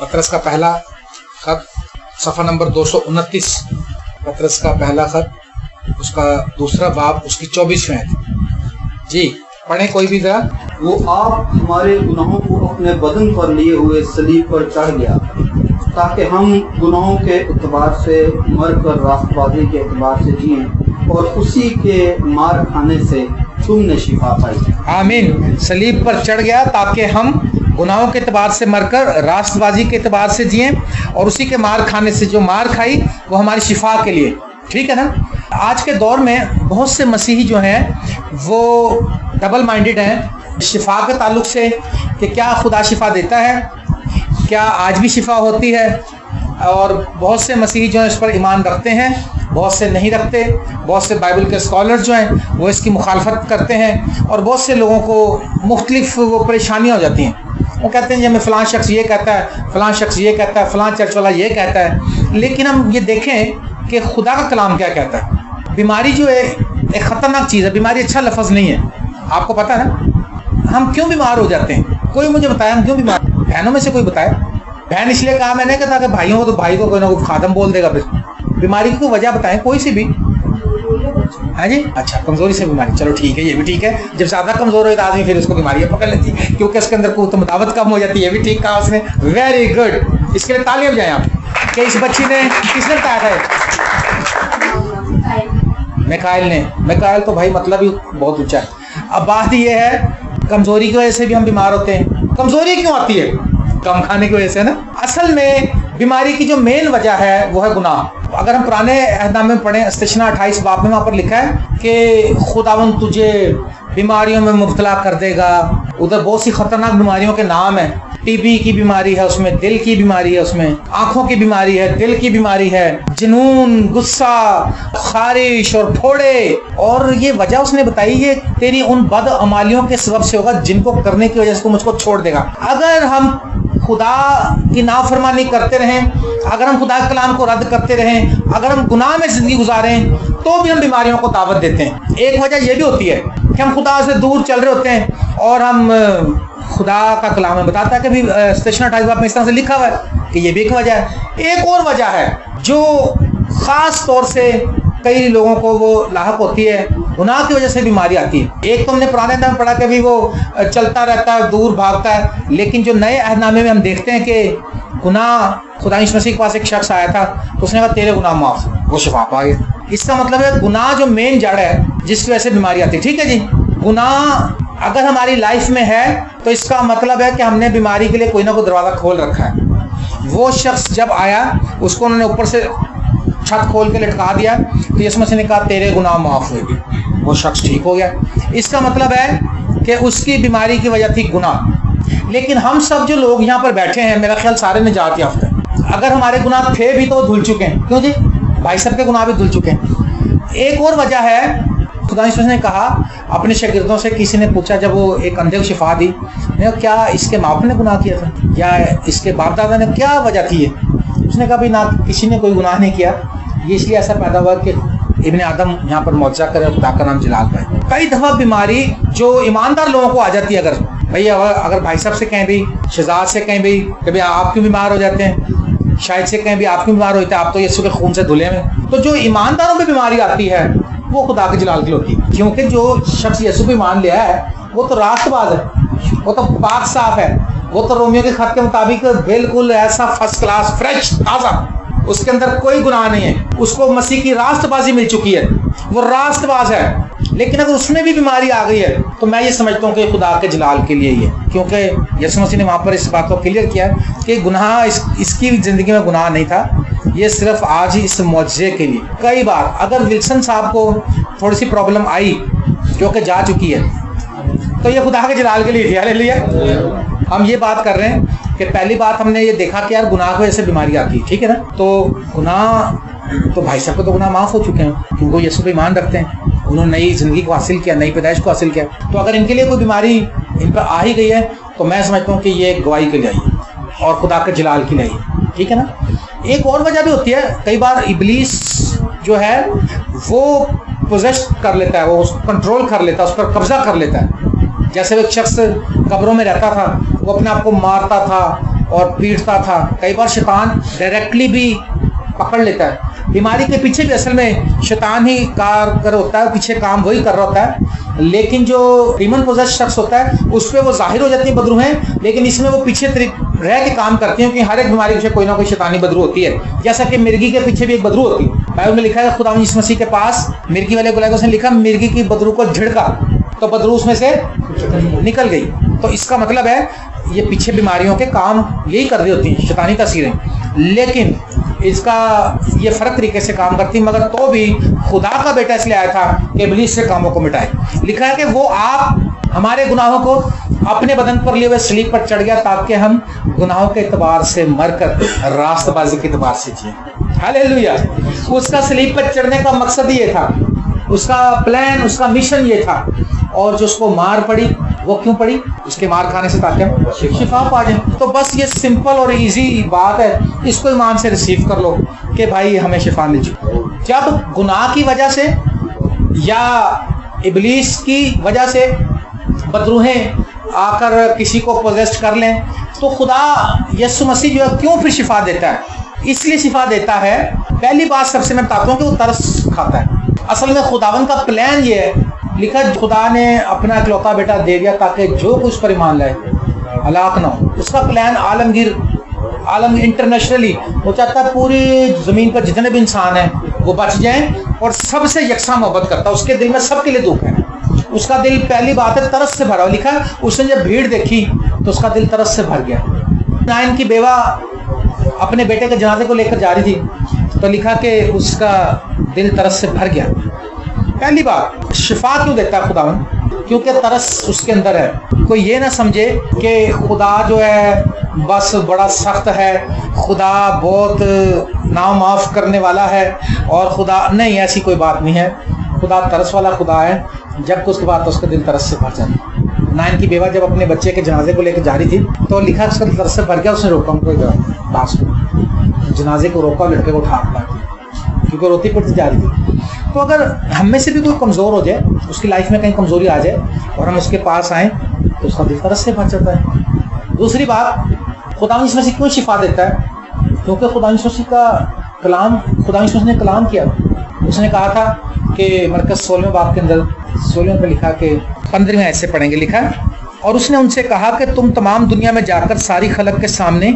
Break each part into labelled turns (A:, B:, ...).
A: पतरस का पहला खत सफ़ा नंबर 229, पतरस का पहला खत उसका दूसरा बाब उसकी 24वीं आयत। जी पढ़ें कोई भी जरा।
B: वो आप हमारे गुनाहों को अपने बदन पर लिए हुए सलीब पर चढ़ गया ताकि हम गुनाहों के एतबार से मरकर रास्तबाजी के एतबार से जिएं और उसी के मार खाने से तुमने शिफा पाई।
A: आमीन। सलीब पर चढ़ गया ताकि हम गुनाहों के एतबार से मरकर रास्तबाजी के एतबार से जिएं और उसी के मार खाने से जो मार खाई वो हमारी शिफा के लिए। ठीक है ना। आज के दौर में बहुत से मसीही जो हैं वो डबल माइंडेड हैं शिफा के ताल्लुक से कि क्या खुदा शिफा देता है, क्या आज भी शिफा होती है। और बहुत से मसीही जो हैं इस पर ईमान रखते हैं, बहुत से नहीं रखते। बहुत से बाइबल के स्कॉलर जो हैं वो इसकी मुखालफत करते हैं और बहुत से लोगों को मुख्तलिफ वो परेशानियाँ हो जाती हैं। वो कहते हैं जी हमें फ़लाँ शख्स ये कहता है, फ़लाँ शख्स ये कहता है, फ़लाँ चर्च वाला ये कहता है। लेकिन हम ये देखें कि खुदा का कलाम क्या कहता है। बीमारी जो है एक ख़तरनाक चीज़ है। बीमारी अच्छा लफ्ज़ नहीं है, आपको पता है ना। हम क्यों बीमार हो जाते हैं? कोई मुझे बताया हम क्यों बीमार। बहनों में से कोई बताए। बहन इसलिए कहा मैंने कहा था कि भाइयों को तो भाई को कोई ना कोई खादम बोल देगा। फिर बीमारी की कोई वजह बताएं कोई सी भी। हाँ जी, अच्छा कमजोरी से बीमारी, चलो ठीक है, ये भी ठीक है। जब ज़्यादा कमजोर हो तो आदमी फिर उसको बीमारियाँ पकड़ लेती है क्योंकि उसके अंदर कुव्वत मुदावत कम हो जाती है। ये भी ठीक कहा उसने, वेरी गुड। इसके लिए तालियां बजाएं आप कि इस बच्ची ने, किसने बताया था? मिकाइल ने। मिकाइल तो भाई मतलब ही बहुत ऊंचा है। अब बात ये है कमजोरी की वजह से भी हम बीमार होते हैं। कमजोरी क्यों आती है? कम खाने की वजह से ना। असल में बीमारी की जो मेन वजह है वो है गुनाह। अगर हम पुराने अहदनामे में पढ़ें इस्तिशना 28 बाब में वहाँ पर लिखा है कि खुदावंद तुझे बीमारियों में मुब्तला कर देगा। उधर बहुत सी खतरनाक बीमारियों के नाम है। टीबी की बीमारी है उसमें, दिल की बीमारी है उसमें, आंखों की बीमारी है, दिल की बीमारी है, जुनून, गुस्सा, खारिश और फोड़े। और ये वजह उसने बताई ये तेरी उन बद अमालियों के सबब से होगा जिनको करने की वजह से तू मुझको छोड़ देगा। अगर हम खुदा की नाफरमानी करते रहें, अगर हम खुदा के कलाम को रद्द करते रहें, अगर हम गुनाह में जिंदगी गुजारें तो भी हम बीमारियों को दावत देते हैं। एक वजह यह भी होती है कि हम खुदा से दूर चल रहे होते हैं और हम खुदा का कलाम में बताता है कि भी इस्तिशना 28 बाब में इस तरह से लिखा हुआ है कि ये भी एक वजह है। एक और वजह है जो ख़ास तौर से कई लोगों को वो लाहक होती है, गुनाह की वजह से बीमारी आती है। एक तो हमने पुराने अहदनामे में पढ़ा कि भी वो चलता रहता है, दूर भागता है। लेकिन जो नए अहदनामे में हम देखते हैं कि गुनाह, खुदा यीशु मसीह के पास एक शख्स आया था तो उसने कहा तेरे गुनाह माफ, वो शिफा पा गया। इसका मतलब है गुनाह जो मेन जड़ है जिसकी वजह से बीमारी आती है। ठीक है जी। गुनाह अगर हमारी लाइफ में है तो इसका मतलब है कि हमने बीमारी के लिए कोई ना कोई दरवाज़ा खोल रखा है। वो शख्स जब आया उसको उन्होंने ऊपर से छत खोल के लटका दिया तो यीशु मसीह ने कहा तेरे गुनाह माफ हुए, वो शख्स ठीक हो गया। इसका मतलब है कि उसकी बीमारी की वजह थी गुनाह। लेकिन हम सब जो लोग यहाँ पर बैठे हैं मेरा ख्याल सारे निजात याफ्ता हैं। अगर हमारे गुनाह थे भी तो धुल चुके हैं। क्यों जी? भाई सब के गुनाह भी धुल चुके हैं। एक और वजह है, खुदा यीशु ने कहा अपने शागिर्दों से, किसी ने पूछा जब वो एक अंधे को शिफा दी, क्या इसके बाप ने गुनाह किया था या इसके बाप दादा ने, क्या वजह थी ये? उसने कहा भाई ना किसी ने कोई गुनाह नहीं किया, ये इसलिए ऐसा पैदा हुआ कि इब्ने आदम यहाँ पर मौजज़ा करे और खुदा का नाम जलाल पाए। कई दफ़ा बीमारी जो ईमानदार लोगों को आ जाती है, अगर भाई साहब से कहें भी, शहजाद से कहें भी कि भाई आप क्यों बीमार हो जाते हैं, शायद से कहें भी आप क्यों बीमार होते हैं, आप तो यीशु के खून से धुले हैं। तो जो ईमानदारों पर बीमारी आती है वो खुदा के जलाल की होती है। क्योंकि जो शख्स यीशु पे ईमान लिया है वो तो रास्तबाज है, वो तो पाक साफ है, वो तो रोमियो के खत के मुताबिक बिल्कुल ऐसा फर्स्ट क्लास फ्रेश ताज़ा, उसके अंदर कोई गुनाह नहीं है। उसको मसीह की रास्तबाजी मिल चुकी है, वो रास्तबाज है। लेकिन अगर उसमें भी बीमारी आ गई है तो मैं ये समझता हूँ कि खुदा के जलाल के लिए ही है। क्योंकि यीशु मसीह ने वहाँ पर इस बात को क्लियर किया कि गुनाह इसकी ज़िंदगी में गुनाह नहीं था, ये सिर्फ आज ही इस मौजज़े के लिए। कई बार अगर विल्सन साहब को थोड़ी सी प्रॉब्लम आई क्योंकि जा चुकी है तो ये खुदा के जलाल के लिए। हालेलुया। हम ये बात कर रहे हैं कि पहली बात हमने ये देखा कि यार गुनाह की वजह से बीमारी आती है। ठीक है ना। तो गुनाह तो भाई साहब को तो गुनाह माफ़ हो चुके हैं क्योंकि वो यीशु पे ईमान रखते हैं, उन्होंने नई ज़िंदगी को हासिल किया, नई पैदाइश को हासिल किया। तो अगर इनके लिए कोई बीमारी इन पर आ ही गई है तो मैं समझता हूँ कि ये गवाही के लिए आई है और खुदा के जलाल के लिए आई है। ठीक है ना। एक और वजह भी होती है, कई बार इब्लीस जो है वो पोजेस कर लेता है, वो कंट्रोल कर लेता है, उस पर कब्जा कर लेता है। जैसे वो एक शख्स कब्रों में रहता था, वो अपने आप को मारता था, और पीटता था। कई बार शैतान डायरेक्टली भी पकड़ लेता है। बीमारी के पीछे भी असल में शैतान ही कार होता है, पीछे काम वही कर रहा होता है। लेकिन जो डीमन पोजेस्ड शख्स होता है उस पर वो जाहिर हो जाती है बदरूहें, लेकिन इसमें वो पीछे रह के काम करती हैं, क्योंकि हर एक बीमारी के पीछे कोई ना कोई शैतानी बदरू होती है। जैसा कि मिर्गी के पीछे भी एक बदरू होती है। बाइबल में लिखा है खुदा यीशु मसीह के पास मिर्गी वाले को उसने लिखा मिर्गी की बदरू को झिड़का तो बदरू उसमें से निकल गई। तो इसका मतलब है ये पीछे बीमारियों के काम यही कर रही होती हैं शैतानी तासीरें, लेकिन इसका ये फर्क तरीके से काम करती, मगर तो भी खुदा का बेटा इसलिए आया था कि इब्लीस से कामों को मिटाए। लिखा है कि वो आप हमारे गुनाहों को अपने बदन पर लिए हुए सलीब पर चढ़ गया ताकि हम गुनाहों के एतबार से मरकर रास्तबाजी के एतबार से जिए। हालेलुया। उसका सलीब पर चढ़ने का मकसद ये था, उसका प्लान, उसका मिशन ये था। और जो उसको मार पड़ी वो क्यों पड़ी? उसके मार खाने से ताकि हम शिफा पा जाए। तो बस ये सिंपल और इजी बात है, इसको ईमान से रिसीव कर लो कि भाई हमें शिफा मिल चुकी। जब गुनाह की वजह से या इब्लीस की वजह से बदरूहें आकर किसी को पोजेस्ट कर लें तो खुदा यीशु मसीह जो है क्यों फिर शिफा देता है? इसलिए शिफा देता है, पहली बात सबसे मैं बताता हूँ कि वो तरस खाता है। असल में खुदावन का प्लान ये है, लिखा खुदा ने अपना इकलौता बेटा दे दिया ताकि जो कुछ पर ईमान लाए हलाक ना हो। उसका प्लान आलमगीर इंटरनेशनली वो चाहता है पूरी जमीन पर जितने भी इंसान हैं वो बच जाएं और सबसे यकसा मोहब्बत करता है। उसके दिल में सबके लिए दुख है। उसका दिल पहली बात है तरस से भरा। लिखा उसने जब भीड़ देखी तो उसका दिल तरस से भर गया। नाइन की बेवा अपने बेटे के जनाजे को लेकर जा रही थी तो लिखा कि उसका दिल तरस से भर गया। पहली बात शिफा क्यों देता है खुदावन? क्योंकि तरस उसके अंदर है। कोई ये ना समझे कि खुदा जो है बस बड़ा सख्त है, खुदा बहुत नाव माफ करने वाला है और खुदा नहीं, ऐसी कोई बात नहीं है। खुदा तरस वाला खुदा है। जब उसके बाद तो उसका दिल तरस से भर जाता। नाइन की बेवा जब अपने बच्चे के जनाजे को लेकर जा रही थी तो लिखा उसका तरस से भर गया। उसने रोका उनको पास को, जनाजे को रोका, लड़के को उठा क्योंकि रोती पड़ती जा रही थी। तो अगर हम में से भी कोई कमज़ोर हो जाए, उसकी लाइफ में कहीं कमज़ोरी आ जाए और हम उसके पास आएँ तो उसका दिल तरस से भर जाता है। दूसरी बात, खुदा यीशु मसीह क्यों शिफा देता है? क्योंकि खुदा यीशु मसीह का कलाम, खुदा यीशु मसीह ने कलाम किया। उसने कहा था कि मरकज़ 16वें बाब के अंदर 16वें पे लिखा कि 15वें ऐसे पढ़ेंगे, लिखा और उसने उनसे कहा कि तुम तमाम दुनिया में जाकर सारी खलक के सामने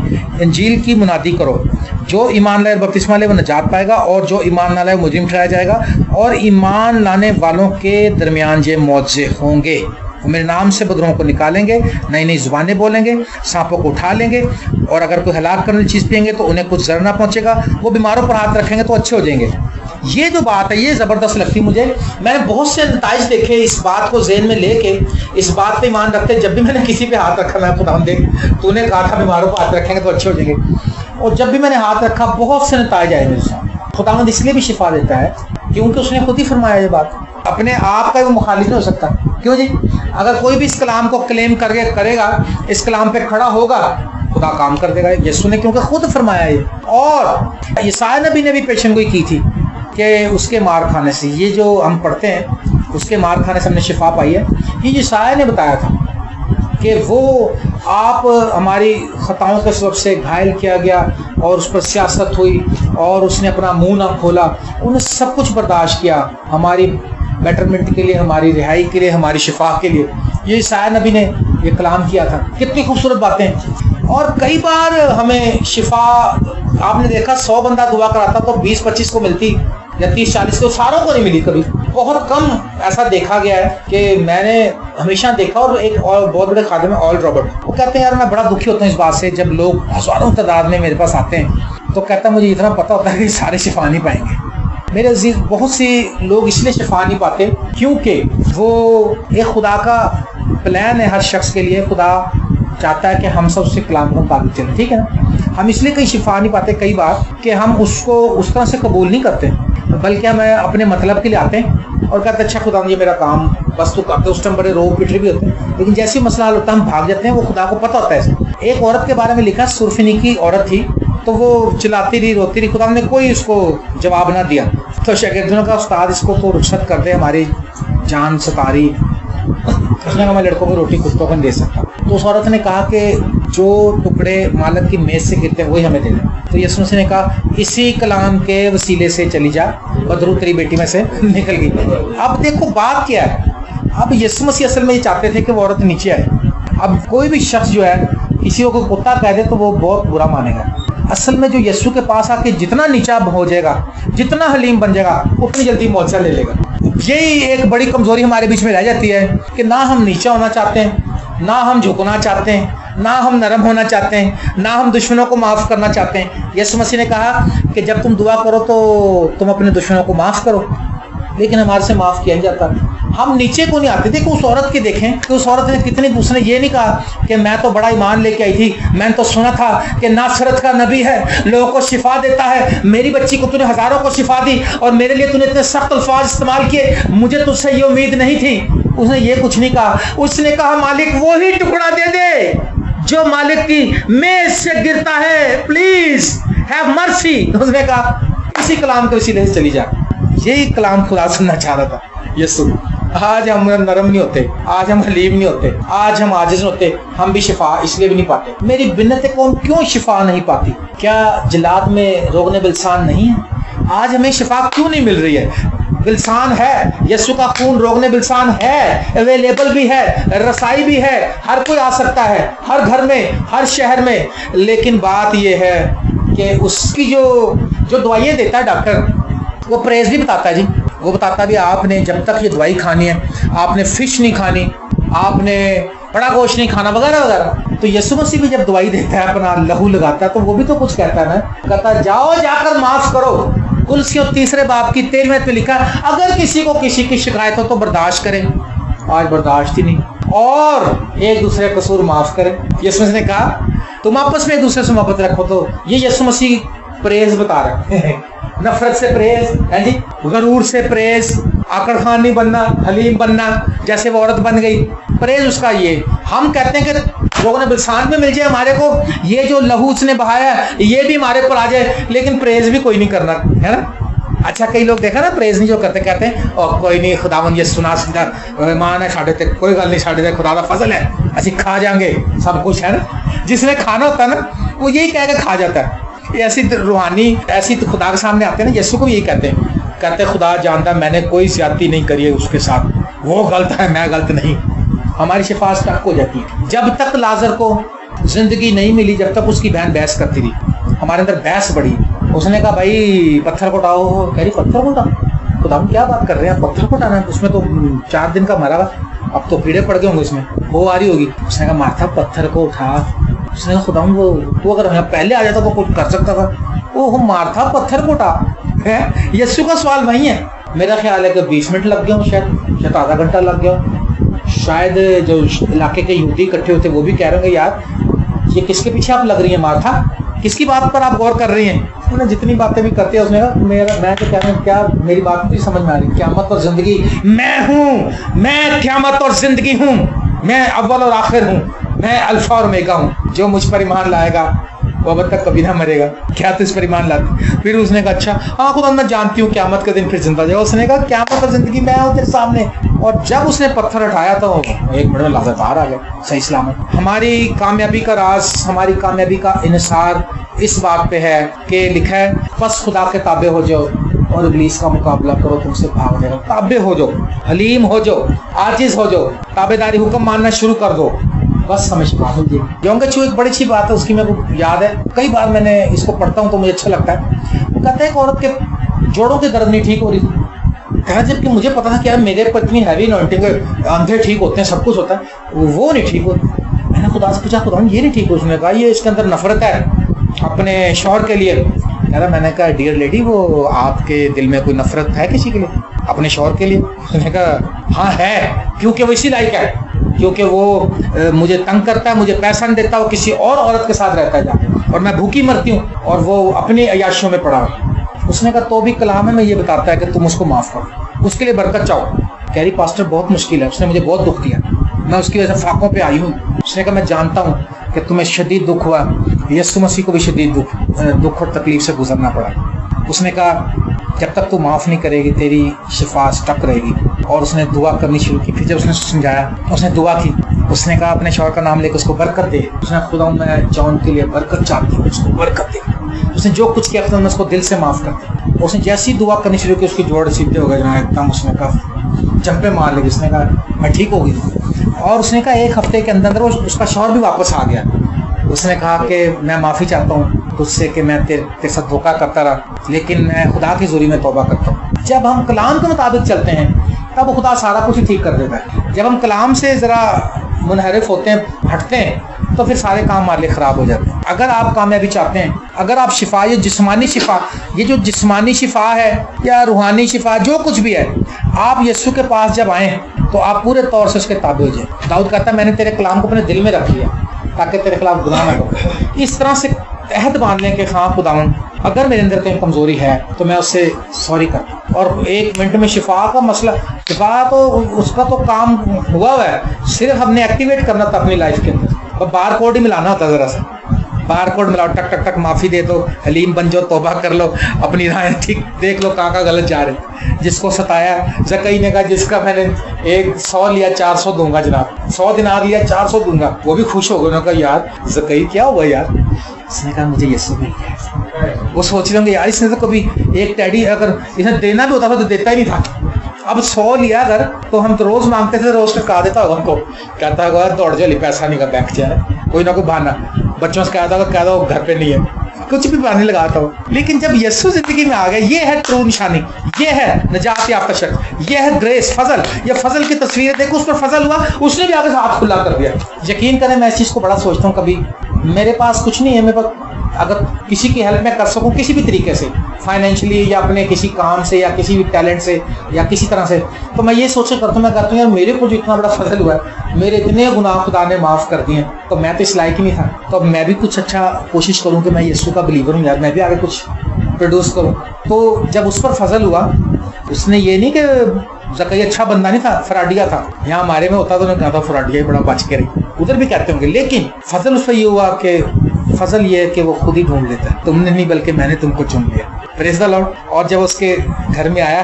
A: इंजील की मुनादी करो। जो ईमान लाए बपतिस्मा ले वो नजात पाएगा और जो ईमान ना लाए वो मुजरिम ठहराया जाएगा। और ईमान लाने वालों के दरमियान ये मौजे होंगे, वो मेरे नाम से बदरों को निकालेंगे, नई नई जुबानें बोलेंगे, सांपों को उठा लेंगे और अगर कोई हलाक करने वाली चीज़ पियेंगे तो उन्हें कुछ जर ना पहुँचेगा। वो बीमारों पर हाथ रखेंगे तो अच्छे हो जाएंगे। ये जो बात है ये ज़बरदस्त लगती मुझे। मैंने बहुत से नताइज देखे इस बात को ज़हन में लेके, इस बात पे ईमान रखते। जब भी मैंने किसी पे हाथ रखा, मैं खुदा देख तूने कहा था बीमारों पर हाथ रखेंगे तो अच्छे हो जाएंगे, और जब भी मैंने हाथ रखा बहुत से नताइज आए मेरे साथ। खुदावंद इसलिए भी शिफा देता है क्योंकि उसने खुद ही फरमाया ये बात। अपने आप का वो मुखालिफ नहीं हो सकता। क्यों जी? अगर कोई भी इस कलाम को क्लेम करके करेगा, इस कलाम पे खड़ा होगा, खुदा काम कर देगा। यीशु ने क्योंकि खुद फरमाया ये। और यशायाह नबी ने भी पेशन गोई की थी कि उसके मार खाने से, ये जो हम पढ़ते हैं उसके मार खाने से हमने शिफा पाई है। ये यशायाह ने बताया था कि वो आप हमारी खताओं के सबब से घायल किया गया और उस पर सियासत हुई और उसने अपना मुंह ना खोला, उन्हें सब कुछ बर्दाश्त किया हमारी बेटरमेंट के लिए, हमारी रिहाई के लिए, हमारी शिफा के लिए। ये यशायाह नबी ने ये कलाम किया था। कितनी खूबसूरत बातें। और कई बार हमें शिफा, आपने देखा 100 बंदा दुआ कराता तो 20-25 को मिलती या 30-40 को, सारों को नहीं मिली कभी। बहुत कम ऐसा देखा गया है कि मैंने हमेशा देखा। और एक और बहुत बड़े खादिम है ऑल रॉबर्ट, वो कहते हैं यार मैं बड़ा दुखी होता हूँ इस बात से, जब लोग हजारों तादाद में मेरे पास आते हैं तो कहता है मुझे इतना पता होता है कि सारे शिफा नहीं पाएंगे। मेरे अजीज, बहुत से लोग इसलिए शिफा नहीं पाते क्योंकि वो एक खुदा का प्लान है हर शख्स के लिए। खुदा चाहता है कि हम सब उसके कलाम को मुताबिक चलें, ठीक है ना। हम इसलिए कहीं शिफा नहीं पाते कई बार कि हम उसको उस तरह से कबूल नहीं करते, बल्कि हम अपने मतलब के लिए आते हैं और कहते अच्छा खुदा ये मेरा काम बस तो करते। उस टाइम बड़े रोब पिटरे भी होते हैं, लेकिन जैसे मसला हल होता है हम भाग जाते हैं। वो खुदा को पता होता है। एक औरत के बारे में लिखा, सुरफिनी की औरत थी, तो वो चिल्लाती रही, रोती रही, खुदा ने कोई उसको जवाब ना दिया। तो शागिर्दों का उस्ताद इसको तो रुखसत कर दे, हमारी जान सतारी, उसने कहा मैं लड़कों को रोटी कुत्तों को नहीं दे सकता। तो उस औरत ने कहा कि जो टुकड़े मालिक की मेज से गिरते हैं वही हमें दे दे। तो यीशु मसीह ने कहा इसी कलाम के वसीले से चली जा, बदरू तेरी बेटी में से निकल गई। अब देखो बात क्या है, अब यीशु मसीह असल में ये चाहते थे कि वो औरत नीचे आए। अब कोई भी शख्स जो है किसी को कुत्ता कह दे तो वो बहुत बुरा मानेगा। असल में जो यीशु के पास आके जितना नीचा हो जाएगा, जितना हलीम बन जाएगा, उतनी जल्दी मौजा ले लेगा। यही एक बड़ी कमजोरी हमारे बीच में रह जाती है कि ना हम नीचा होना चाहते हैं, ना हम झुकना चाहते हैं, ना हम नरम होना चाहते हैं, ना हम दुश्मनों को माफ़ करना चाहते हैं। यीशु मसीह ने कहा कि जब तुम दुआ करो तो तुम अपने दुश्मनों को माफ़ करो, लेकिन हमारे से माफ़ किया नहीं जाता। हम नीचे को नहीं आते। देखो उस औरत के देखें कि उस औरत ने कितनी, उसने ये नहीं कहा कि मैं तो बड़ा ईमान लेके आई थी, मैंने तो सुना था कि नासरत का नबी है, लोगों को शिफा देता है, मेरी बच्ची को तूने हज़ारों को शिफा दी और मेरे लिए तूने इतने सख्त अल्फाज इस्तेमाल किए, मुझे तुझसे ये उम्मीद नहीं थी। उसने ये कुछ नहीं कहा। उसने कहा मालिक वो ही टुकड़ा दे दे जो मालिक की मेज से गिरता है, प्लीज हैव मर्सी। उसने कहा इसी कलाम के वसीले से चली जा। यही कलाम खुदा सुनना चाह रहा था यीशु। आज हम नरम नहीं होते, आज हम हलीम नहीं होते, आज हम आजिज़ नहीं होते, हम भी शिफा इसलिए भी नहीं पाते। मेरी बिन्नत कौम क्यों शिफा नहीं पाती? क्या जिलाद में रोगने बिलसान नहीं है? आज हमें शिफा क्यों नहीं मिल रही है? बिलसान है, यीशु का खून रोगने बिलसान है, अवेलेबल भी है, रसाई भी है, हर कोई आ सकता है, हर घर में, हर शहर में। लेकिन बात यह है कि उसकी जो दवाइयाँ देता है डॉक्टर, वो परहेज भी बताता है जी। वो बताता भी आपने जब तक ये दवाई खानी है, आपने फिश नहीं खानी, आपने बड़ा गोश्त नहीं खाना, वगैरह वगैरह। तो यीशु मसीह भी जब दवाई देता है, अपना लहू लगाता है, तो वो भी तो कुछ कहता है ना, कहता है जाओ जाकर माफ करो। कुलसियों 3 बाब की 13वें में लिखा अगर किसी को किसी की शिकायत हो तो बर्दाश्त करें। आज बर्दाश्त ही नहीं, और एक दूसरे का कसूर माफ करें। यीशु मसीह ने कहा तुम आपस में एक दूसरे से मोहब्बत रखो। तो ये यीशु मसीह परहेज बता रहे हैं। नफरत से परहेज है जी, गरूर से परहेज, आकड़ खान नहीं बनना, हलीम बनना, जैसे वो औरत बन गई। परहेज उसका ये, हम कहते हैं कि रोगने बिलसान में मिल जाए हमारे को, ये जो लहू उसने बहाया ये भी हमारे पर आ जाए, लेकिन परहेज भी कोई नहीं करना है ना। अच्छा कई लोग देखा ना परहेज नहीं जो करते, कहते हैं और कोई नहीं खुदावन ये सुना सुना मेहमान है साढ़े तक, कोई गल नहीं साढ़े तक खुदा दा फजल है, असि खा जाएंगे सब कुछ है ना। जिसने खाना होता है ना वो यही कह के खा जाता है। ऐसी रूहानी ऐसी तो खुदा के सामने आते हैं ना, यीशु को भी यही कहते हैं खुदा जानता मैंने कोई ज्यादती नहीं करी है उसके साथ, वो गलत है मैं गलत नहीं। हमारी शिफा तक हो जाती है। जब तक लाजर को जिंदगी नहीं मिली, जब तक उसकी बहन बहस करती रही, हमारे अंदर बहस बढ़ी। उसने कहा भाई पत्थर को उठाओ, कह रही पत्थर को उठाओ, खुदा हम क्या बात कर रहे हैं, पत्थर को उठाना है, उसमें तो 4 दिन का मरा हुआ, अब तो कीड़े पड़ गए होंगे इसमें, वो आ रही होगी। उसने कहा माथा पत्थर को उठा। उसने कहा खुदा वो तो अगर यहाँ पहले आ जाता तो कुछ कर सकता था। वो माथा पत्थर को उठा है। यीशु का सवाल वही है। मेरा ख्याल है कि 20 मिनट लग गया, शायद आधा घंटा लग गया। शायद जो इलाके के यहूदी इकट्ठे होते वो भी कह रहे होंगे यार ये किसके पीछे आप लग रही है, माथा किसकी बात पर आप गौर कर रही हैं। उन्होंने जितनी बातें भी करते हैं उसने कहा मैं तो कह रहा हूँ क्या मेरी बात नहीं समझ में आ रही। क़यामत और जिंदगी मैं हूँ, मैं क़यामत और जिंदगी हूँ, मैं अव्वल और आखिर हूँ, मैं अल्फा और ओमेगा हूँ। जो मुझ पर ईमान लाएगा वो अब तक कभी ना मरेगा। क्या तो इस पर ईमान लाते? फिर उसने कहा अच्छा हाँ खुदा मैं जानती हूँ क़यामत के दिन फिर जिंदा जाएगा। उसने कहा क़यामत और जिंदगी मैं हूँ तेरे सामने। और जब उसने पत्थर उठाया तो 1 मिनट में लाजर बाहर आ गया सही सलामत। हमारी कामयाबी का राज, हमारी कामयाबी का इन्हिसार इस बात पे है कि लिखा है बस खुदा के ताबे हो जाओ और इब्लीस का मुकाबला करो, तुमसे भाग जाएगा। ताबे हो जाओ, हलीम हो जाओ, आजिज हो जाओ, ताबेदारी हुक्म मानना शुरू कर दो, बस हमें शिफा मिल जाएगी। यौम कचू एक बड़ी अच्छी बात है, उसकी मेरे को याद है, कई बार मैंने इसको पढ़ता हूँ तो मुझे अच्छा लगता है। वो कहते हैं एक औरत के जोड़ों की दर्द नहीं ठीक हो रही थी। कहा जबकि मुझे पता था कि यार मेरे पर इतनी हैवी अनॉइंटिंग है, अंधे ठीक होते हैं, सब कुछ होता है, वो नहीं ठीक होती। मैंने खुदा से पूछा खुदा ये नहीं ठीक हो? उसने कहा ये इसके अंदर नफरत है अपने शौहर के लिए। कह रहा मैंने कहा डियर लेडी वो आपके दिल में कोई नफरत है किसी के लिए, अपने शौहर के लिए? उसने कहा हाँ है, क्योंकि वो इसी लायक है, क्योंकि वो मुझे तंग करता है, मुझे पैसा नहीं देता, वो किसी और औरत के साथ रहता है और मैं भूखी मरती हूँ और वो अपनी अयाशियों में पड़ा है। उसने कहा तो भी कलाम में ये बताता है कि तुम उसको माफ करो, उसके लिए बरकत चाहो। कह रही पास्टर बहुत मुश्किल है, उसने मुझे बहुत दुख दिया, मैं उसकी वजह से फाकों पे आई हूँ। उसने कहा मैं जानता हूँ कि तुम्हें शदीद दुख हुआ, यीशु मसीह को भी शदीद दुख और तकलीफ से गुजरना पड़ा। उसने कहा जब तक तू माफ़ नहीं करेगी तेरी शिफा स्टक रहेगी। और उसने दुआ करनी शुरू की। फिर जब उसने समझाया, उसने दुआ की, उसने कहा अपने शौहर का नाम लेकर उसको बरकत दे। उसने खुदा मैं जॉन के लिए बरकत चाहती हूँ, उसको बरकत दे। उसने जो कुछ किया मैं उसको दिल से माफ़ कर दिया। उसने जैसी दुआ करनी शुरू की उसकी जोड़ सीधे हो गए जहाँ एकदम। उसने कहा जंपे मार ली। उसने कहा मैं ठीक हो गई। और उसने कहा 1 हफ्ते के अंदर उसका शौहर भी वापस आ गया। उसने कहा कि मैं माफ़ी चाहता हूँ तुझसे कि मैं तेरे साथ धोखा करता रहा, लेकिन मैं खुदा की ज़ोरी में तौबा करता हूँ। जब हम कलाम के मुताबिक चलते हैं तब खुदा सारा कुछ ही ठीक कर देता है। जब हम कलाम से ज़रा मुनहरिफ होते हैं, हटते हैं, तो फिर सारे काम हमारे लिए ख़राब हो जाते हैं। अगर आप कामयाबी चाहते हैं, अगर आप शिफा, ये जिस्मानी शिफा, ये जो जिस्मानी शिफा है या रूहानी शिफा जो कुछ भी है, आप यीशु के पास जब आएँ तो आप पूरे तौर से उसके ताबे हो जाए। दाऊद कहता है मैंने तेरे कलाम को अपने दिल में रख लिया ताकि तेरे खिलाफ गुनाह ना करूं। इस तरह से अहद बांध लें कि हाँ खुदावन अगर मेरे अंदर कहीं कमजोरी है तो मैं उससे सॉरी करता हूँ। और 1 मिनट में शिफा का मसला, शिफा तो उसका तो काम हुआ है, सिर्फ हमने एक्टिवेट करना था अपनी लाइफ के अंदर। और बार कोड ही मिलाना होता, जरा सा बार कोड मिलाओ, टक टक टक माफ़ी दे दो, हलीम बन जाओ, तौबा कर लो, अपनी राहें ठीक देख लो कहाँ गलत जा रहे। जिसको सताया ज़कई ने कहा जिसका मैंने 100 लिया 400 दूंगा जनाब, 100 दिनार लिया 400 दूंगा। वो भी खुश हो गए, उन्होंने कहा यार ज़कई क्या हुआ यार। इसने कहा मुझे यीशु मिल गया। वो सोच रहे होंगे यार इसने तो कभी एक टैडी अगर इसने देना भी होता था तो देता ही नहीं था। अब 100 लिया अगर तो हम तो रोज मांगते थे, रोज कहा देता होगा उनको, कहता होगा दौड़ जाओ पैसा नहीं का बैंक जाए, कोई ना कोई बहाना। बच्चों से कह दो घर पे नहीं है, कुछ भी बहाने लगाता हो। लेकिन जब यीशु जिंदगी में आ गया, ये है ट्रू निशानी, ये है नजात याफ्ता शख्स, ये है ग्रेस, फजल। ये फजल की तस्वीरें देखो, उस पर फजल हुआ, उसने भी आगे हाथ खुला कर दिया। यकीन करें मैं इस चीज़ को बड़ा सोचता हूँ, कभी मेरे पास कुछ नहीं है, मेरे पास अगर किसी की हेल्प मैं कर सकूं किसी भी तरीके से, फाइनेंशियली या अपने किसी काम से या किसी भी टैलेंट से या किसी तरह से, तो मैं ये सोच के करता हूँ, मैं कहता हूँ यार मेरे को जो इतना बड़ा फजल हुआ है, मेरे इतने गुनाह खुदा ने माफ़ कर दिए, तो मैं तो इस लायक ही नहीं था। तो अब मैं भी कुछ अच्छा कोशिश करूँ कि मैं यीशु का बिलीवर हूँ यार, मैं भी आगे कुछ प्रोड्यूस करूँ। तो जब उस पर फजल हुआ, उसने ये नहीं कि ज़कई अच्छा बंदा नहीं था, फराडिया था। यहाँ हमारे में होता तो उन्होंने कहा था फराडिया ही बड़ा बच के रही, उधर भी कहते होंगे। लेकिन फजल उस पर ये हुआ कि फजल ये है कि वो खुद ही ढूंढ लेता है, तुमने नहीं बल्कि मैंने तुमको चुन लिया। Praise the Lord. और जब उसके घर में आया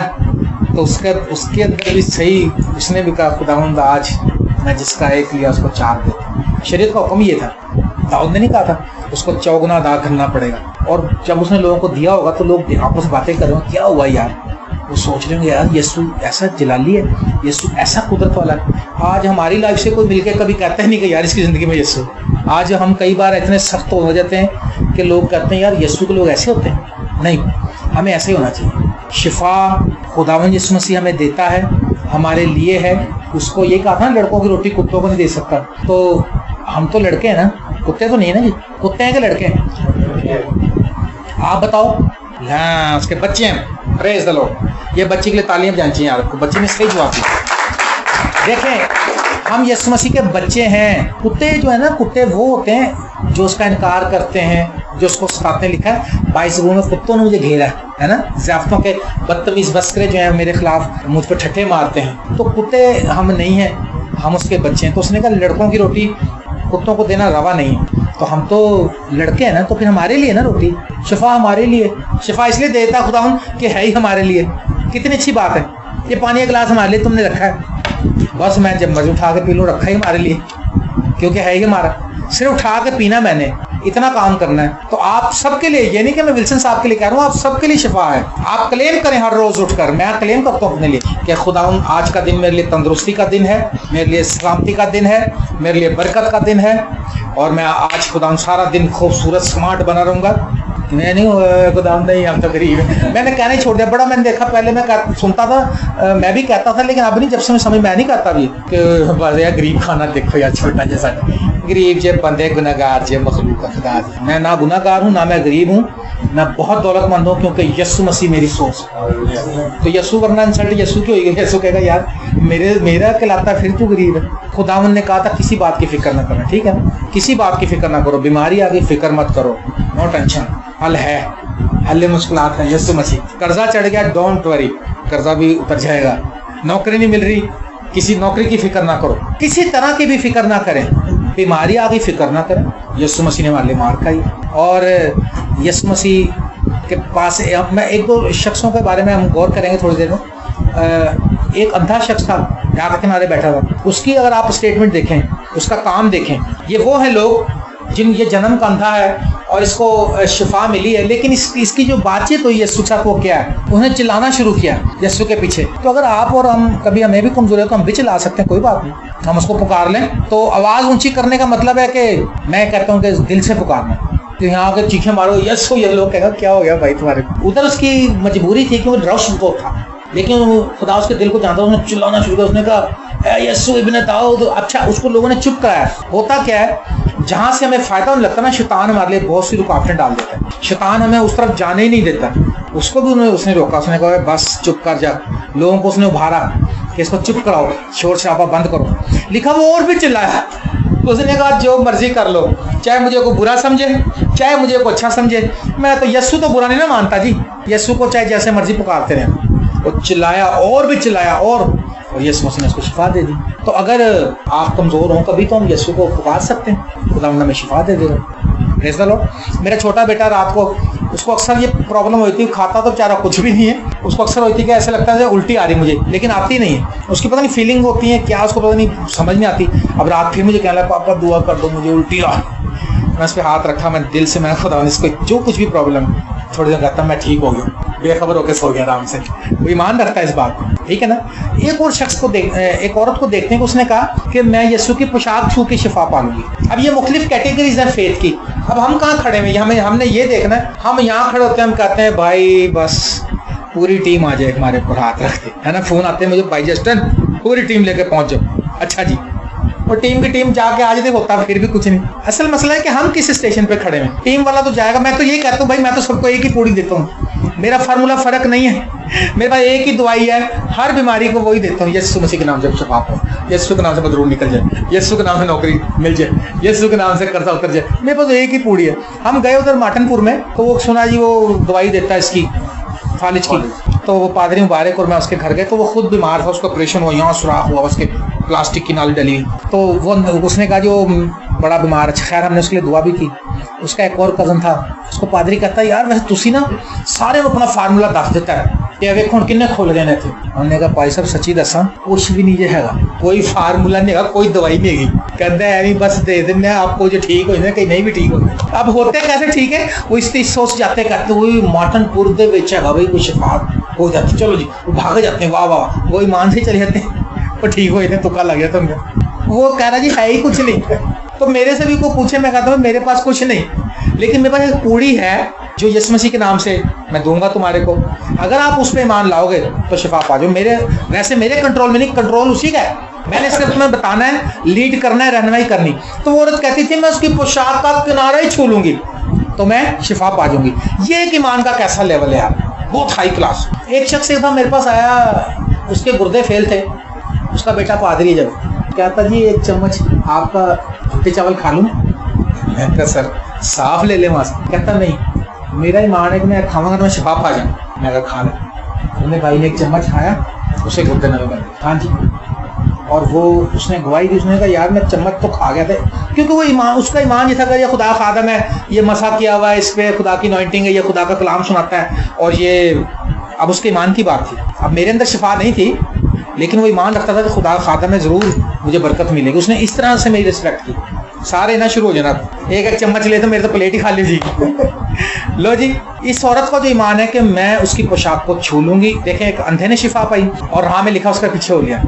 A: तो उसके अंदर भी सही, उसने भी कहा खुदावंद आज मैं जिसका 1 लिया उसको 4 देता। शरीयत का हुक्म ये था, दाऊद ने नहीं कहा था उसको 4 गुना अदा करना पड़ेगा। और जब उसने लोगों को दिया होगा तो लोग आपस में बातें कर रहे हो क्या हुआ यार, वो सोच रहे होंगे यार यीशु ऐसा जलाली है, यीशु ऐसा कुदरत वाला है। आज हमारी लाइफ से कोई मिलकर कभी कहता ही नहीं कि यार इसकी ज़िंदगी में यीशु। आज हम कई बार इतने सख्त हो जाते हैं कि लोग कहते हैं यार यीशु के लोग ऐसे होते हैं। नहीं, हमें ऐसे ही होना चाहिए। शिफा खुदावंद यीशु मसीह हमें देता है, हमारे लिए है। उसको ये कहा था ना लड़कों की रोटी कुत्तों को नहीं दे सकता, तो हम तो लड़के हैं ना, कुत्ते तो नहीं है ना जी, कुत्ते हैं कि लड़के हैं? आप बताओ। हाँ, उसके बच्चे हैं। Praise the Lord. ये बच्चे के लिए तालियां बजानी चाहिए आपको, बच्चे ने सही जवाब दिया। देखें हम यीशु मसीह के बच्चे हैं। कुत्ते जो है ना, कुत्ते वो होते हैं जो उसका इनकार करते हैं, जो उसको सताते हैं। लिखा है 22 में कुत्तों ने मुझे घेरा है ना, ज़ियाफ़तों के बदतमीज़ बस्करे जो हैं मेरे खिलाफ मुझ पर ठट्ठे मारते हैं। तो कुत्ते हम नहीं हैं, हम उसके बच्चे हैं। तो उसने कहा लड़कों की रोटी कुत्तों को देना रवा नहीं है, तो हम तो लड़के हैं ना, तो फिर हमारे लिए ना रोटी, शिफा हमारे लिए। शिफा इसलिए देता खुदा कि है ही हमारे लिए। कितनी अच्छी बात है। ये पानी का गिलास हमारे लिए तुमने रखा है, बस मैं जब मर्जी उठा के पी लूँ, रखा ही हमारे लिए क्योंकि है ही हमारा। सिर्फ उठा के पीना, मैंने इतना काम करना है। तो आप सबके लिए, ये नहीं कि मैं विल्सन साहब के लिए कह रहा हूँ, आप सबके लिए शिफा है। आप क्लेम करें हर रोज उठकर। मैं क्लेम करता हूँ अपने लिए कि खुदा आज का दिन मेरे लिए तंदुरुस्ती का दिन है, मेरे लिए सलामती का दिन है, मेरे लिए बरकत का दिन है, और मैं आज खुदा सारा दिन खूबसूरत स्मार्ट बना रहूँगा। मैं नहीं खुदा नहीं, हम तो गरीब। मैंने कहना ही छोड़ दिया। बड़ा मैंने देखा, पहले मैं सुनता था, मैं भी कहता था, लेकिन अब नहीं, जब से मैं समझ मैं नहीं कहता भी कि बस यार गरीब खाना देखो यार, छोटा जैसा गरीब जे बंदे गुनाहगार जे मखलूक खुदा। मैं ना गुनाहगार हूँ ना मैं गरीब हूँ, मैं बहुत दौलतमंद हूँ क्योंकि यीशु मसीह मेरी सोच। तो यीशु वरना इंसल्ट यीशु की होगी। यीशु कहेगा यार मेरा कहलाता फिर तू गरीब है। खुदावंद ने कहा था किसी बात की फिक्र ना करना, ठीक है ना, किसी बात की फिक्र ना करो। बीमारी आ गई फिक्र मत करो, नो टेंशन, हल है, हल मुश्किलात है यीशु मसीह। कर्जा चढ़ गया, डोंट वरी, कर्जा भी उतर जाएगा। नौकरी नहीं मिल रही, किसी नौकरी की फिक्र ना करो, किसी तरह की भी फिक्र ना करें। बीमारी आ गई फिक्र ना करें, यीशु मसीह ने हमारे लिए मार खाई। और यीशु मसीह के पास मैं 1-2 शख्सों के बारे में हम गौर करेंगे थोड़ी देर में। एक अंधा शख्स था, डाक के किनारे बैठा था। उसकी अगर आप स्टेटमेंट देखें उसका काम देखें। ये वो है लोग जिन ये जन्म का अंधा है और इसको शिफा मिली है, लेकिन इसकी जो बातचीत हुई यीशु के साथ वो क्या है, उन्हें चिल्लाना शुरू किया यीशु के पीछे। तो अगर आप और हम कभी हमें भी कमजोर है तो हम भी चिल्ला सकते हैं, कोई बात नहीं, हम उसको पुकार लें। तो आवाज ऊंची करने का मतलब है कि मैं कहता हूँ कि दिल से पुकारना। तो यहाँ अगर चीखें मारो यीशु, ये लोग कहेंगे क्या हो गया भाई तुम्हारे। उधर उसकी मजबूरी थी कि वो रश वो था, लेकिन खुदा उसके दिल को जानता, उसने चिल्लाना शुरू किया। उसने कहा यीशु इब्न दाऊद। अच्छा, उसको लोगों ने चुप कराया। होता क्या है, जहां से हमें फायदा होने लगता है ना, शैतान हमारे लिए बहुत सी रुकावटें डाल देता है। शैतान हमें उस तरफ जाने ही नहीं देता। उसको भी उसने रोका, उसने कहा बस चुप कर जा। लोगों को उसने उभारा कि इसको चुप कराओ, शोर शराबा बंद करो। लिखा वो और भी चिल्लाया। उसने कहा जो मर्जी कर लो, चाहे मुझे को बुरा समझे चाहे मुझे को अच्छा समझे, मैं तो यीशु तो बुरा नहीं ना मानता जी। यीशु को चाहे जैसे मर्जी पुकारते रहे। वो चिल्लाया और भी चिल्लाया और यीशु मसीह ने उसको शिफा दे दी। तो अगर आप कमजोर हो कभी तो हम यीशु को पुकार सकते हैं, खुदा हमें शिफा दे देगा। Praise the Lord. मेरा छोटा बेटा रात को, उसको अक्सर ये प्रॉब्लम होती है, खाता तो बेचारा कुछ भी नहीं है, उसको अक्सर होती है कि ऐसा लगता है उल्टी आ रही मुझे, लेकिन आती नहीं है। उसकी पता नहीं फीलिंग होती है क्या, उसको पता नहीं, समझ नहीं आती। अब रात फिर मुझे कहना पापा दुआ कर दो मुझे उल्टी आ। मैं उस पर हाथ रखा, मैं दिल से, मैं खुदा इसको जो कुछ भी प्रॉब्लम थोड़ी देर कहता मैं ठीक हो गया, बेखबर होकर सो गया आराम से। वो ईमान रखता है इस बात को, ठीक है ना। एक और शख्स को एक औरत को देखने को उसने कहा कि मैं यीशु की पोशाक छू के शिफा पालूंगी। अब ये मुख्तलिफ कैटेगरीज हैं फेथ की। अब हम कहाँ खड़े हैं, हमने ये देखना है। हम यहाँ खड़े होते हैं, हम कहते हैं भाई बस पूरी टीम आ जाए हमारे ऊपर हाथ रखते है ना। फोन आते हैं मुझे, भाई जस्टन पूरी टीम लेके पहुंच जाओ। अच्छा जी, और टीम की टीम जाके आज तक होता फिर भी कुछ नहीं। असल मसला है कि हम किस स्टेशन पे खड़े हैं। टीम वाला तो जाएगा। मैं तो ये कहता हूँ भाई, मैं तो सबको एक ही पूरी देता हूँ, मेरा फार्मूला फर्क नहीं है, मेरे पास एक ही दवाई है, हर बीमारी को वही देता हूँ। यीशु मसीह के नाम से शिफा हो, यीशु के नाम से मजरूर निकल जाए, यीशु के नाम से नौकरी मिल जाए, यीशु के नाम से कर्जा उतर जाए। मेरे पास एक ही पूरी है। हम गए उधर माटनपुर में, तो वो सुना जी वो दवाई देता है इसकी फालिज की। तो वो पादरी मुबारक और मैं उसके घर गए, तो वो खुद बीमार था, उसका ऑपरेशन हुआ, यहाँ सुराख हुआ, उसके प्लास्टिक की नाली डली। तो वो उसने कहा जो बड़ा बीमार है। खैर हमने उसके लिए दुआ भी की। उसका एक और कजन था, उसको पादरी कहता है यार वैसे तुसी ना सारे अपना फार्मूला दस देता है कि वेखो हुण किन्ने खोल देने थे। उन्होंने कहा भाई साहब सच्ची दसा कुछ भी नहीं है, कोई फार्मूला नहीं है, कोई दवाई नहीं है। कहता है ऐवी बस दे देने आपको, जो ठीक हो जाए कहीं नहीं भी ठीक हो। अब होते कैसे ठीक है, वो इस सोच जाते कहते वही माटनपुर दे विच है भाई कोई शिफा हो जाती, चलो जी वो भाग जाते हैं, वाह वाह, वो ईमान से चले जाते हैं, वो ठीक हो जाते हैं, तुक्का लग गया तुमने। वो कह रहा जी है ही कुछ नहीं। तो मेरे से भी कोई पूछे, मैं कहता हूँ मेरे पास कुछ नहीं, लेकिन मेरे पास एक पूरी है जो यीशु मसीह के नाम से मैं दूंगा तुम्हारे को। अगर आप उस पर ईमान लाओगे तो शिफा पा जाओ। वैसे मेरे कंट्रोल में नहीं, कंट्रोल उसी का है। मैंने सिर्फ तुम्हें बताना है, लीड करना है, रहनुमाई करनी। तो वो औरत कहती थी मैं उसकी पोशाक का किनारा ही छू लूंगी तो मैं शिफा पा जाऊंगी। ये एक ईमान का कैसा लेवल है यार, बहुत हाई क्लास। एक शख्स एक मेरे पास आया, उसके गुर्दे फेल थे, उसका बेटा पादरी। जब कहता जी एक चम्मच आपका रोटी चावल खा लूं? मैं कहा सर साफ ले ले वहां से। कहता नहीं, मेरा ईमान है कि मैं खाऊंगा तो मैं शिफा पा जाऊंगा। मैं कहा खा ले। उन्होंने भाई ने एक चम्मच खाया, उसे गुर्दे नवे बन। हाँ जी। और वो उसने गवाही दी, उसने कहा यार मैं चम्मच तो खा गया था, क्योंकि वो ईमान, उसका ईमान ये था कि ये खुदा खादम है, ये मसा किया हुआ है, इस पे खुदा की अनॉइंटिंग है, ये खुदा का कलाम सुनाता है, और ये अब उसके ईमान की बात थी। अब मेरे अंदर शिफा नहीं थी, लेकिन वो ईमान रखता था कि खुदा खादम में जरूर मुझे बरकत मिलेगी। उसने इस तरह से मेरी रिस्पेक्ट की। सारे ना शुरू हो जाना, एक एक चम्मच ले तो मेरे तो प्लेट ही खाली जी। लो जी, इस औरत का जो ईमान है कि मैं उसकी पोशाक को छू लूंगी। देखें, एक अंधे ने शिफा पाई और हाँ में लिखा उसका पीछे हो गया।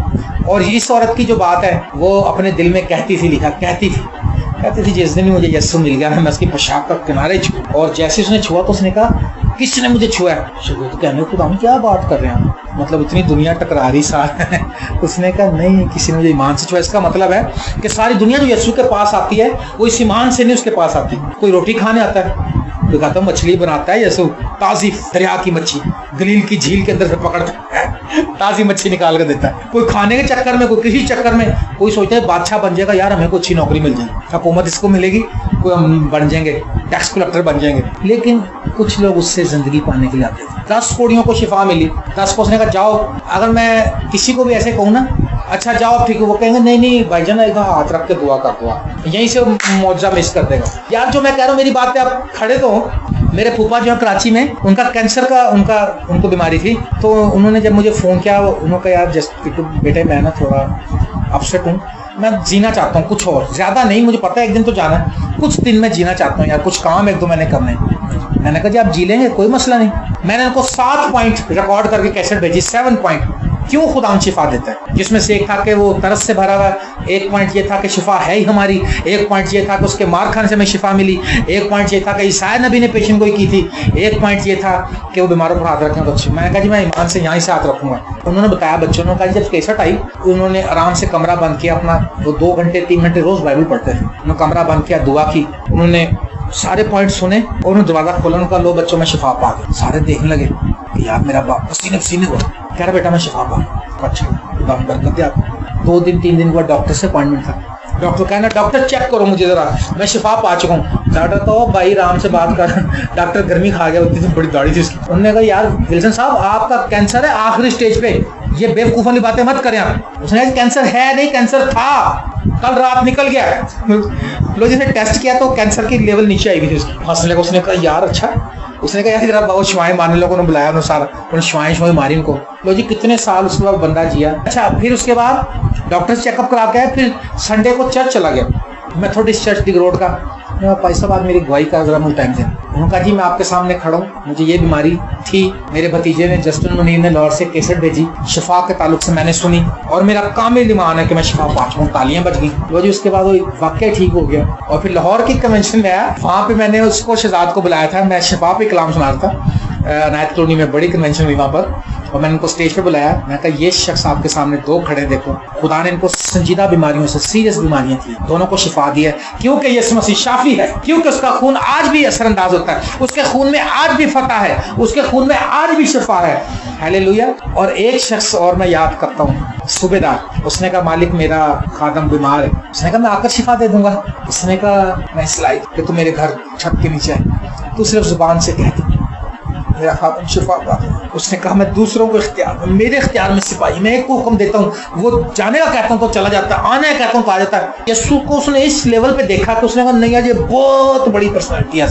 A: और इस औरत की जो बात है वो अपने दिल में कहती थी, लिखा कहती थी जिस दिन मुझे यीशु मिल गया मैं उसकी पोशाक का किनारे छू। और जैसे उसने छुआ तो उसने कहा किसने मुझे छुआ है? तो कहने खुदा हम क्या बात कर रहे हैं, मतलब इतनी दुनिया टकरारी सार है। उसने कहा नहीं, किसी ने मुझे ईमान से छुआ। इसका मतलब है कि सारी दुनिया जो यीशु के पास आती है वो इस ईमान से नहीं उसके पास आती। कोई रोटी खाने आता है तो कहता मछली बनाता है यीशु, ताज़ी दरिया की मच्छी गलील की झील के अंदर से पकड़ता है, ताज़ी मच्छी निकाल कर देता है। कोई खाने के चक्कर में, कोई किसी चक्कर में, कोई सोचता है बादशाह बन जाएगा, यार हमें कोई अच्छी नौकरी मिल जाएगी, हुकूमत इसको मिलेगी, कोई हम बन जाएंगे, टैक्स कलेक्टर बन जाएंगे। लेकिन कुछ लोग उससे जिंदगी पाने के लिए आते थे। 10 कोड़ियों को शिफा मिली, 10 को उसने कहा जाओ, अगर मैं किसी को भी ऐसे कहूँ ना अच्छा जाओ ठीक है, वो कहेंगे नहीं नहीं भाईजान एक हाथ रख के दुआ कर दो, यहीं से मौजा मिस कर देगा। यार जो मैं कह रहा हूँ मेरी बात पे आप खड़े तो हो। मेरे फूफा जो है कराची में, उनका कैंसर का उनको बीमारी थी। तो उन्होंने जब मुझे फ़ोन किया, उन्होंने कहा यार जस्ट बेटे मैं ना थोड़ा अपसेट हूँ। मैं जीना चाहता हूँ कुछ और, ज्यादा नहीं, मुझे पता है एक दिन तो जाना है, कुछ दिन मैं जीना चाहता हूँ यार, कुछ काम एक दो मैंने करने। मैंने कहा जी आप जी लेंगे, कोई मसला नहीं। मैंने उनको 7 पॉइंट रिकॉर्ड करके कैसेट भेजी, 7 पॉइंट क्यों खुदा शिफा देता है, जिसमें से एक था कि वो तरस से भरा हुआ, एक पॉइंट ये था कि शिफा है ही हमारी, एक पॉइंट ये था कि उसके मार खाने से हमें शिफा मिली, एक पॉइंट ये था कि ईसा नबी ने पेशन गोई की थी, एक पॉइंट ये था कि वो बीमारों पर हाथ रखें तो अच्छी। मैंने कहा जी मैं ईमान से यहाँ से हाथ रखूंगा। उन्होंने बताया बच्चों ने, कहा जब कैसेट आई उन्होंने आराम से कमरा बंद किया अपना, वो 2 घंटे 3 घंटे रोज बाइबल पढ़ते थे, उन्होंने कमरा बंद किया, दुआ की, उन्होंने सारे पॉइंट सुने और उन्होंने दरवाजा खोला, उनका लो बच्चों में शिफा पा गई। सारे देखने लगे कि यार मेरा बाप पसीने पसीने हुआ, कह रहा बेटा मैं शिफा पा। अच्छा बरकत दे आप। 2 दिन 3 दिन के बाद डॉक्टर से अपॉइंटमेंट था। डॉक्टर कहना डॉक्टर चेक करो मुझे जरा, मैं शिफा पा चुका हूँ। डॉक्टर तो भाई आराम से बात कर, डॉक्टर गर्मी खा गया, उतनी बड़ी दाढ़ी थी उसकी। उन्होंने कहा यार विल्सन साहब आपका कैंसर है आखिरी स्टेज पे, ये बेवकूफ वाली बातें मत करें आप। उसने कहा कैंसर है नहीं, कैंसर था, कल रात निकल गया। लो जैसे टेस्ट किया तो कैंसर की लेवल नीचे आई हुई थी उसकी। हंसने लगा, उसने कहा यार अच्छा। उसने कहा यार जरा बहुत शुआएं मारने लोगों ने बुलाया, उन्होंने सारा उन्होंने शुआएं मारी उनको। लो जी कितने साल उसके बाद बंदा जिया। अच्छा फिर उसके बाद डॉक्टर चेकअप करा के फिर संडे को चर्च चला गया, मेथोडिस्ट चर्च दिग रोड का। भाई साहब आज मेरी गवाही का जरा मुझे टाइम दें। उन्होंने कहा जी मैं आपके सामने खड़ा हूँ, मुझे ये बीमारी थी, मेरे भतीजे ने जस्टिन मुनीर ने लाहौर से कैसेट भेजी, शिफा के ताल्लुक से मैंने सुनी और मेरा कामिल ईमान है कि मैं शिफा पा चुका हूँ। तालियां बज गई। वो जी उसके बाद वो वाकई ठीक हो गया और फिर लाहौर की कन्वेंशन में आया, वहाँ पे मैंने उसको शहजाद को बुलाया था, मैं शिफा पे कलाम सुना रहा था। नायत कॉलोनी में बड़ी कन्वेंशन हुई वहाँ पर और मैंने उनको स्टेज पे बुलाया। मैं कहा ये शख्स आपके सामने 2 खड़े, देखो खुदा ने इनको संजीदा बीमारियों से, सीरियस बीमारियां थी, दोनों को शिफा दी है क्योंकि यीशु मसीह शाफी है, क्योंकि उसका खून आज भी असरअंदाज होता है, उसके खून में आज भी फतह है, उसके खून में आज भी शिफा है। हालेलुया। और एक शख्स और मैं याद करता हूँ, सूबेदार, उसने कहा मालिक मेरा खादम बीमार है, उसने कहा मैं आकर शिफा दे दूंगा। उसने कहा मैं इसलाई कि तू मेरे घर छत के नीचे है, तू सिर्फ जुबान से कह मेरा खातम शिफा पा। उसने कहा मैं दूसरों को इख्तियार, मेरे इख्तियार में सिपाही, मैं एक को हुक्म देता हूँ, वो जाने का कहता हूँ तो चला जाता है, आने का कहता हूँ तो आ जाता है। यीशु को उसने इस लेवल पे देखा कि उसने कहा नहीं यार ये बहुत बड़ी पर्सनैलिटी है,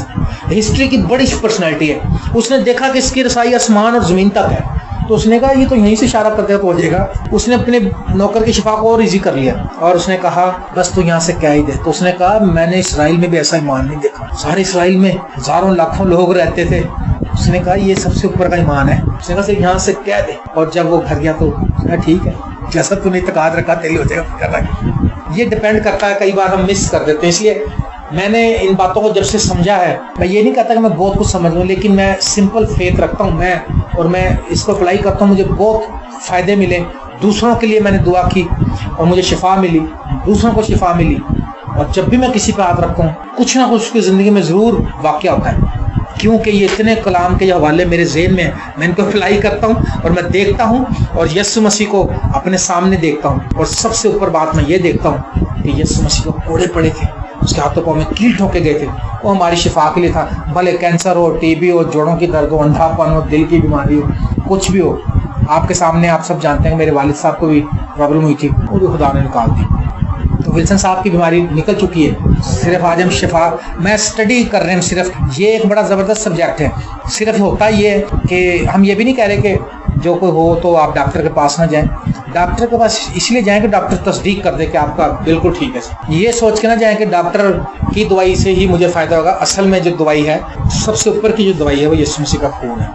A: हिस्ट्री की बड़ी पर्सनैलिटी है। उसने देखा कि इसकी रसाई आसमान और जमीन तक है, तो उसने कहा ये तो यहीं से इशारा करते तो हो जाएगा। उसने अपने नौकर की शिफा को और इजी कर लिया और उसने कहा बस तू यहाँ से क्या ही दे। तो उसने कहा मैंने इसराइल में भी ऐसा ईमान नहीं देखा, सारे इसराइल में हजारों लाखों लोग रहते थे। उसने कहा ये सबसे ऊपर का ईमान है। उसने कहा सिर्फ यहाँ से कह दे। और जब वो घर गया तो ठीक है, जैसा तूने तकाद रखा तेरी हो जाएगा। ये डिपेंड करता है, कई बार हम मिस कर देते हैं। इसलिए मैंने इन बातों को जब से समझा है, मैं ये नहीं कहता कि मैं बहुत कुछ समझ लूँ, लेकिन मैं सिंपल फेथ रखता हूँ मैं, और मैं इसको अप्लाई करता हूँ, मुझे बहुत फ़ायदे मिले। दूसरों के लिए मैंने दुआ की और मुझे शिफा मिली, दूसरों को शिफा मिली। और जब भी मैं किसी पे हाथ रखता हूँ कुछ ना कुछ उसकी ज़िंदगी में ज़रूर वाक़या होता है, क्योंकि ये इतने कलाम के हवाले मेरे ज़हन में मैं इनको अप्लाई करता हूँ और मैं देखता हूँ और यीशु मसीह को अपने सामने देखता हूँ। और सबसे ऊपर बात मैं ये देखता हूँ कि यीशु मसीह को कोड़े पड़े थे, उसके हाथों पाँव में कील ठोके गए थे, वो हमारी शिफा के लिए था। भले कैंसर हो, टीबी हो, जोड़ों की दर्द हो, अंधापन हो, दिल की बीमारी हो, कुछ भी हो। आपके सामने आप सब जानते हैं मेरे वालिद साहब को भी प्रॉब्लम हुई थी, वो भी खुदा ने निकाल दी। तो विल्सन साहब की बीमारी निकल चुकी है। सिर्फ आज हम शिफा मैं स्टडी कर रहे हैं, सिर्फ ये एक बड़ा ज़बरदस्त सब्जेक्ट है। सिर्फ होता ये कि हम ये भी नहीं कह रहे कि जो कोई हो तो आप डॉक्टर के पास ना जाएं। डॉक्टर के पास इसलिए जाएं कि डॉक्टर तस्दीक कर दे कि आपका बिल्कुल ठीक है। ये सोच के ना जाएं कि डॉक्टर की दवाई से ही मुझे फ़ायदा होगा। असल में जो दवाई है, सबसे ऊपर की जो दवाई है वो यीशु मसीह का खून है,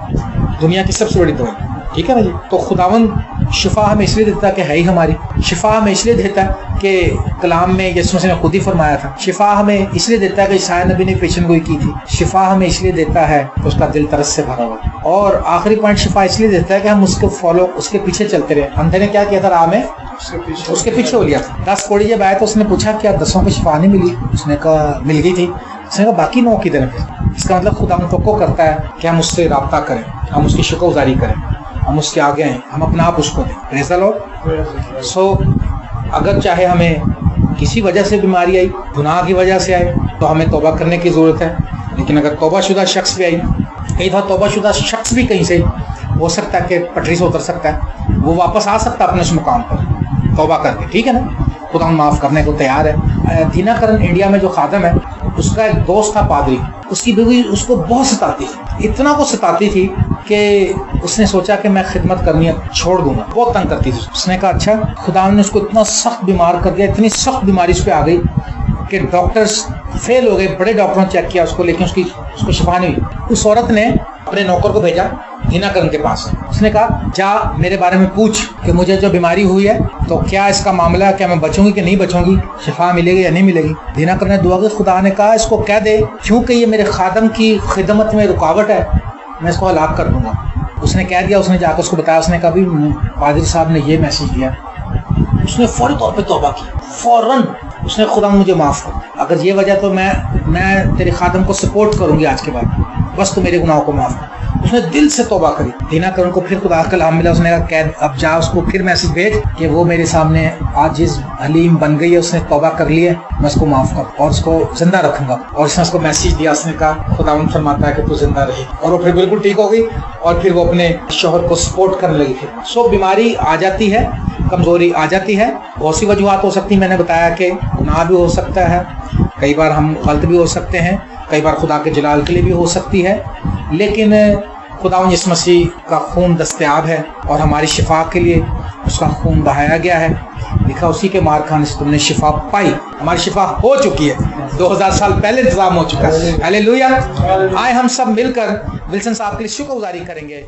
A: दुनिया की सबसे बड़ी दवाई। ठीक है ना जी। तो खुदावंद शिफा हमें इसलिए देता है कि है ही हमारी। शिफा हमें इसलिए देता है कि कलाम में यीशु मसीह ने खुद ही फरमाया था। शिफा हमें इसलिए देता है कि ईसा नबी ने पेशन गोई की थी। शिफा हमें इसलिए देता है कि उसका दिल तरस से भरा हुआ। और आखिरी पॉइंट शिफा इसलिए देता है कि हम उसको फॉलो, उसके पीछे चलते रहे। अंधे ने क्या किया था राह में, उसके पीछे हो लिया। 10 कोड़ी जब आया तो उसने पूछा क्या 10 को शिफा नहीं मिली? उसने कहा मिल गई थी। उसने कहा बाकी 9 किधर है? इसका मतलब खुदा हम को करता है कि हम उससे राब्ता करें, हम उसकी शुक्रगुजारी करें, हम उसके आगे हैं, हम अपना आप उसको दें। Praise the Lord. सो अगर चाहे हमें किसी वजह से बीमारी आई, गुनाह की वजह से आए, तो हमें तौबा करने की ज़रूरत है। लेकिन अगर तौबाशुदा शख्स भी आई, कई बार तौबाशुदा शख्स भी कहीं से हो सकता है कि पटरी से उतर सकता है, वो वापस आ सकता है अपने उस मुकाम पर तौबा करके। ठीक है ना, खुदा माफ़ करने को तैयार है। दीनाकरण इंडिया में जो खादम है उसका एक दोस्त था पादरी, उसकी बीवी उसको बहुत सताती थी, इतना को सताती थी कि उसने सोचा कि मैं खिदमत करनी अब छोड़ दूंगा, बहुत तंग करती थी। उसने कहा अच्छा, खुदा ने उसको इतना सख्त बीमार कर दिया, इतनी सख्त बीमारी उस पर आ गई कि डॉक्टर्स फेल हो गए, बड़े डॉक्टरों ने चेक किया उसको, लेकिन उसको शिफा नहीं हुई। उस औरत ने अपने नौकर को भेजा दीनाकरण के पास। उसने कहा जा मेरे बारे में पूछ कि मुझे जो बीमारी हुई है तो क्या इसका मामला, क्या मैं बचूंगी कि नहीं बचूंगी, शिफा मिलेगी या नहीं मिलेगी। दीनाकरण ने दुआ की, खुदा ने कहा इसको कह दे क्योंकि ये मेरे खादम की खिदमत में रुकावट है, मैं इसको हलाक कर दूंगा। उसने कह दिया, उसने जाकर उसको बताया, उसने कहा भी पादरी साहब ने ये मैसेज दिया। उसने फौरी तौर पे तौबा की, फौरन उसने, खुदा मुझे माफ कर, अगर ये वजह तो मैं तेरे खादम को सपोर्ट करूंगी आज के बाद, बस तू मेरे गुनाहों को माफ कर। उसने दिल से तौबा करी। दीनाकरण को फिर खुदा का कलाम मिला, उसने कहा कैद अब जा, उसको फिर मैसेज भेज कि वो मेरे सामने आजिज हलीम बन गई है, उसने तौबा कर ली है, मैं उसको माफ कर और उसको जिंदा रखूंगा। और उसने उसको मैसेज दिया, उसने कहा खुदा फरमाता है कि तू जिंदा रही, और वो फिर बिल्कुल ठीक हो गई और फिर वो अपने शौहर को सपोर्ट करने लगी। फिर सो बीमारी आ जाती है, कमजोरी आ जाती है, बहुत सी वजूहत हो सकती है। मैंने बताया कि गुनाह भी हो सकता है, कई बार हम गलत भी हो सकते हैं, कई बार खुदा के जलाल के लिए भी हो सकती है, लेकिन खुदावंद यीशु मसीह का खून दस्तयाब है और हमारी शिफा के लिए उसका खून बहाया गया है। लिखा उसी के मार खाने से तुमने शिफा पाई, हमारी शिफा हो चुकी है, 2000 साल पहले इंतजाम हो चुका है। हालेलुया। आए हम सब मिलकर विल्सन साहब के लिए शुक्रगुजारी करेंगे।